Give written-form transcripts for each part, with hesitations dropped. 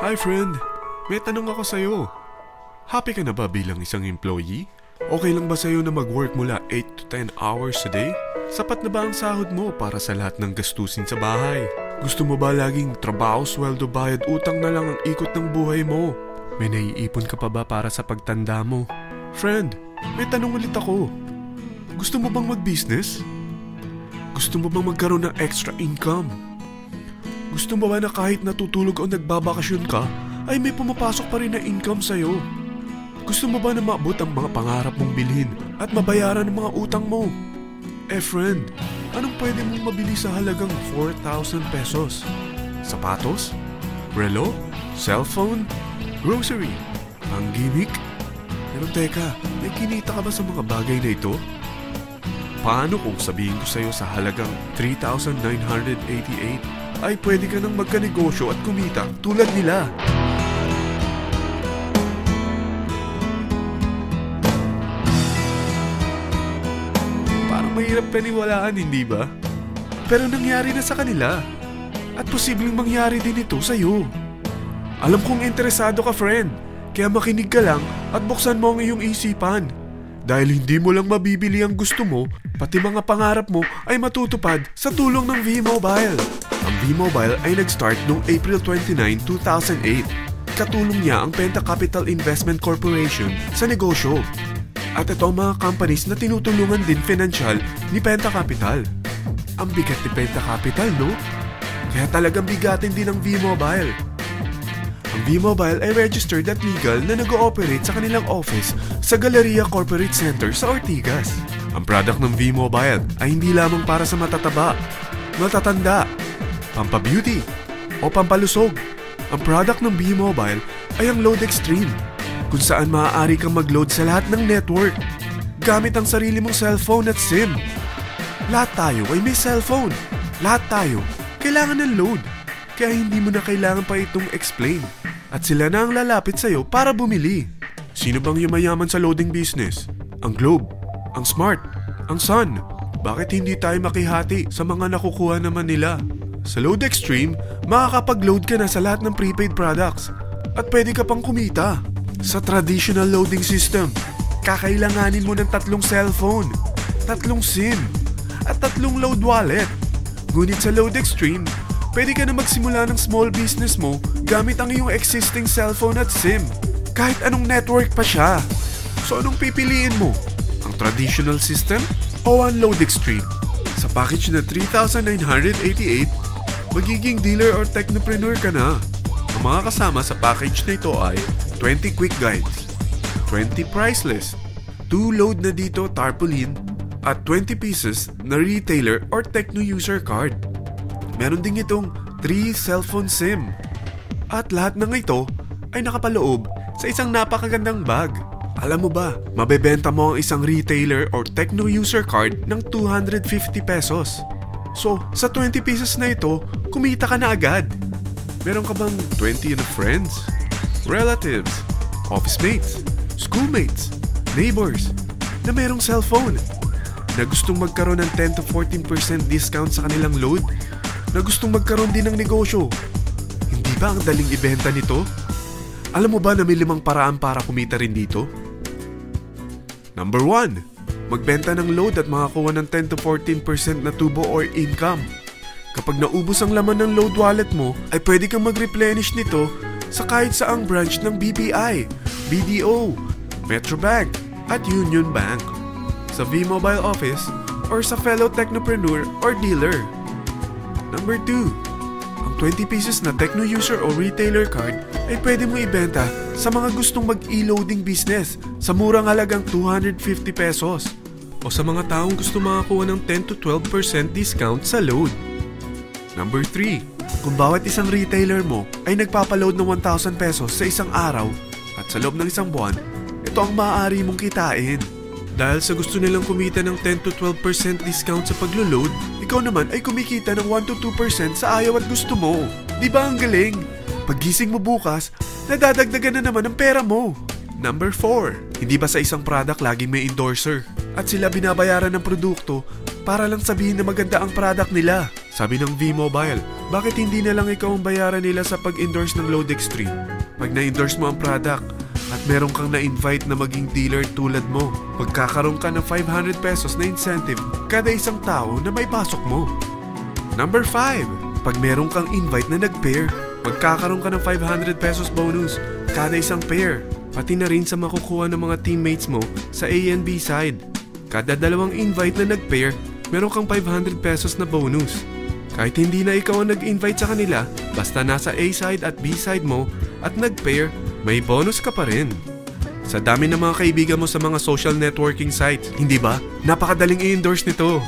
Hi friend, may tanong ako sa'yo. Happy ka na ba bilang isang employee? Okay lang ba sa'yo na mag-work mula 8 to 10 hours a day? Sapat na ba ang sahod mo para sa lahat ng gastusin sa bahay? Gusto mo ba laging trabaho, sweldo, bayad, utang na lang ang ikot ng buhay mo? May naiipon ka pa ba para sa pagtanda mo? Friend, may tanong ulit ako. Gusto mo bang mag-business? Gusto mo bang magkaroon ng extra income? Gusto mo ba na kahit natutulog o nagbabakasyon ka, ay may pumapasok pa rin na income sa'yo? Gusto mo ba na maabot ang mga pangarap mong bilhin at mabayaran ang mga utang mo? Friend, anong pwede mong mabili sa halagang 4,000 pesos? Sapatos? Relo? Cellphone? Grocery? Ang gimmick? Pero teka, may kinita ka ba sa mga bagay na ito? Paano kung sabihin ko sa'yo sa halagang 3,988 ay pwede ka nang magkanegosyo at kumita tulad nila? Parang mahirap paniwalaan, hindi ba? Pero nangyari na sa kanila. At posibleng mangyari din ito sa'yo. Alam kong interesado ka, friend. Kaya makinig ka lang at buksan mo ang iyong isipan. Dahil hindi mo lang mabibili ang gusto mo, pati mga pangarap mo ay matutupad sa tulong ng V-Mobile. Ang V-Mobile ay nag-start noong April 29, 2008. Katulong niya ang Penta Capital Investment Corporation sa negosyo. At ito ang mga companies na tinutulungan din financial ni Penta Capital. Ang bigat ni Penta Capital, no? Kaya talagang bigatin din ang V-Mobile. Ang V-Mobile ay registered at legal na nag-ooperate sa kanilang office sa Galleria Corporate Center sa Ortigas. Ang product ng V-Mobile ay hindi lamang para sa matataba, matatanda, pampabeauty, o pampalusog. Ang product ng V-Mobile ay ang Load Extreme, kung saan maaari kang mag-load sa lahat ng network gamit ang sarili mong cellphone at SIM. Lahat tayo ay may cellphone. Lahat tayo kailangan ng load. Kaya hindi mo na kailangan pa itong explain. At sila na ang lalapit sa'yo para bumili. Sino bang yumayaman sa loading business? Ang Globe, ang Smart, ang Sun. Bakit hindi tayo makihati sa mga nakukuha naman nila? Sa Load Extreme, makakapag-load ka na sa lahat ng prepaid products. At pwede ka pang kumita. Sa traditional loading system, kakailanganin mo ng 3 cellphone, 3 SIM, at 3 load wallet. Ngunit sa Load Extreme, pwede ka na magsimula ng small business mo gamit ang iyong existing cellphone at SIM. Kahit anong network pa siya. So anong pipiliin mo? Ang traditional system o ang Load Extreme? Sa package na 3,988, magiging dealer or technopreneur ka na. Ang mga kasama sa package na ito ay 20 quick guides, 20 price list, 2 load na dito tarpaulin, at 20 pieces na retailer or techno user card. Meron din itong 3 cellphone SIM. At lahat ng ito ay nakapaloob sa isang napakagandang bag. Alam mo ba, mabebenta mo ang isang retailer or techno user card ng 250 pesos. So, sa 20 pieces na ito, kumita ka na agad. Meron ka bang 20 na friends, relatives, office mates, schoolmates, neighbors na merong cellphone, na gustong magkaroon ng 10 to 14% discount sa kanilang load, na gustong magkaroon din ng negosyo? Hindi ba ang daling ibenta nito? Alam mo ba na may 5 paraan para kumita rin dito? Number 1, magbenta ng load at makakuha ng 10 to 14% na tubo or income. Kapag naubos ang laman ng load wallet mo, ay pwede kang mag-replenish nito sa kahit saang branch ng BPI, BDO, Metrobank, at Union Bank, sa V-Mobile office, or sa fellow technopreneur or dealer. Number 2, ang 20 pieces na techno user o retailer card ay pwede mo ibenta sa mga gustong mag-e-loading business sa murang halagang 250 pesos o sa mga taong gusto makakuha ng 10 to 12% discount sa load. Number 3, kung bawat isang retailer mo ay nagpapaload ng 1,000 pesos sa isang araw at sa loob ng isang buwan, ito ang maaari mong kitain. Dahil sa gusto nilang kumita ng 10 to 12% discount sa paglo-load, ikaw naman ay kumikita ng 1 to 2% sa ayaw at gusto mo. Di ba ang galing? Paggising mo bukas, nadadagdagan na naman ang pera mo. Number 4, hindi ba sa isang product laging may endorser? At sila binabayaran ng produkto para lang sabihin na maganda ang product nila. Sabi ng V-Mobile, Bakit hindi na lang ikaw ang bayaran nila sa pag-endorse ng Lode Extreme? Pag na-endorse mo ang product at meron kang na-invite na maging dealer tulad mo, magkakaroon ka ng 500 pesos na incentive kada isang tao na may pasok mo. Number 5. Pag meron kang invite na nag-pair, magkakaroon ka ng 500 pesos bonus kada isang pair. Pati na rin sa makukuha ng mga teammates mo sa A and B side. Kada dalawang invite na nag-pair, meron kang 500 pesos na bonus. Kahit hindi na ikaw ang nag-invite sa kanila, basta nasa A side at B side mo at nag-pair, may bonus ka pa rin. Sa dami ng mga kaibigan mo sa mga social networking sites, hindi ba? Napakadaling i-endorse nito.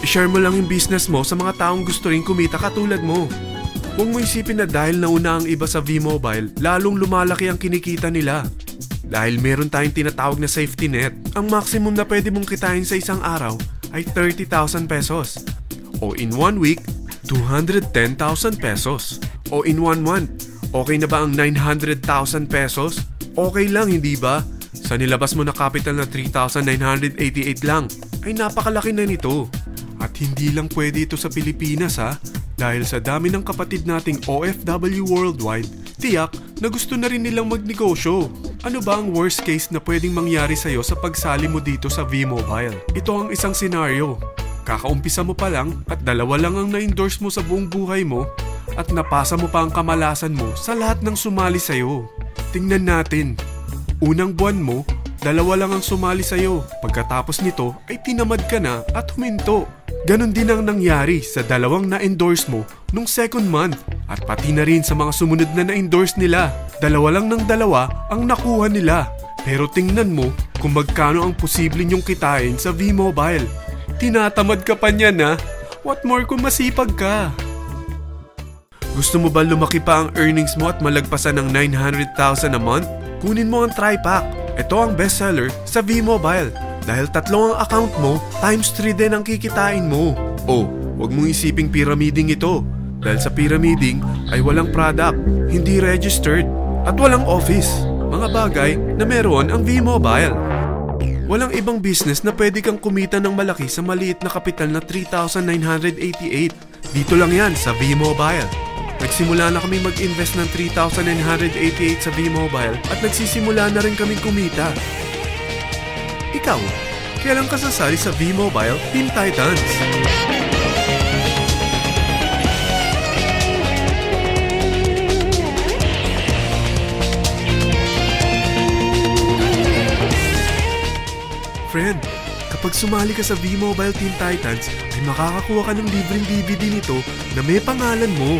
I-share mo lang yung business mo sa mga taong gusto rin kumita katulad mo. Huwag mo isipin na dahil nauna ang iba sa V-Mobile, lalong lumalaki ang kinikita nila. Dahil meron tayong tinatawag na safety net, ang maximum na pwede mong kitain sa isang araw ay 30,000 pesos. O in 1 week, 210,000 pesos. O in 1 month, okay na ba ang 900,000 pesos? Okay lang, hindi ba? Sa nilabas mo na capital na 3,988 lang, ay napakalaki na nito. At hindi lang pwede ito sa Pilipinas ha, dahil sa dami ng kapatid nating OFW worldwide, tiyak na gusto na rin nilang magnegosyo. Ano ba ang worst case na pwedeng mangyari sa'yo sa pagsali mo dito sa V-Mobile? Ito ang isang senaryo. Kakaumpisa mo pa lang at 2 lang ang na-endorse mo sa buong buhay mo at napasa mo pa ang kamalasan mo sa lahat ng sumali sa'yo. Tingnan natin. Unang buwan mo, 2 lang ang sumali sa'yo. Pagkatapos nito ay tinamad ka na at huminto. Ganon din ang nangyari sa 2 na-endorse mo nung second month at pati na rin sa mga sumunod na na-endorse nila. 2 lang ng 2 ang nakuha nila. Pero tingnan mo kung magkano ang posible nyong kitain sa V-Mobile. Tinatamad ka pa niyan ha? What more kung masipag ka? Gusto mo ba lumaki pa ang earnings mo at malagpasan ng 900,000 a month? Kunin mo ang TriPack. Ito ang bestseller sa V-Mobile. Dahil 3 ang account mo, times 3 din ang kikitain mo. Oh, wag mong isiping pyramiding ito. Dahil sa pyramiding ay walang product, hindi registered, at walang office. Mga bagay na meron ang V-Mobile. Walang ibang business na pwede kang kumita ng malaki sa maliit na kapital na 3,988. Dito lang yan sa V-Mobile. Nagsimula na kami mag-invest ng 3,988 sa V-Mobile at nagsisimula na rin kaming kumita. Ikaw, kailan ka sasali sa V-Mobile Team Titans? Friend, kapag sumali ka sa V-Mobile Team Titans, ay makakakuha ka ng libreng DVD nito na may pangalan mo.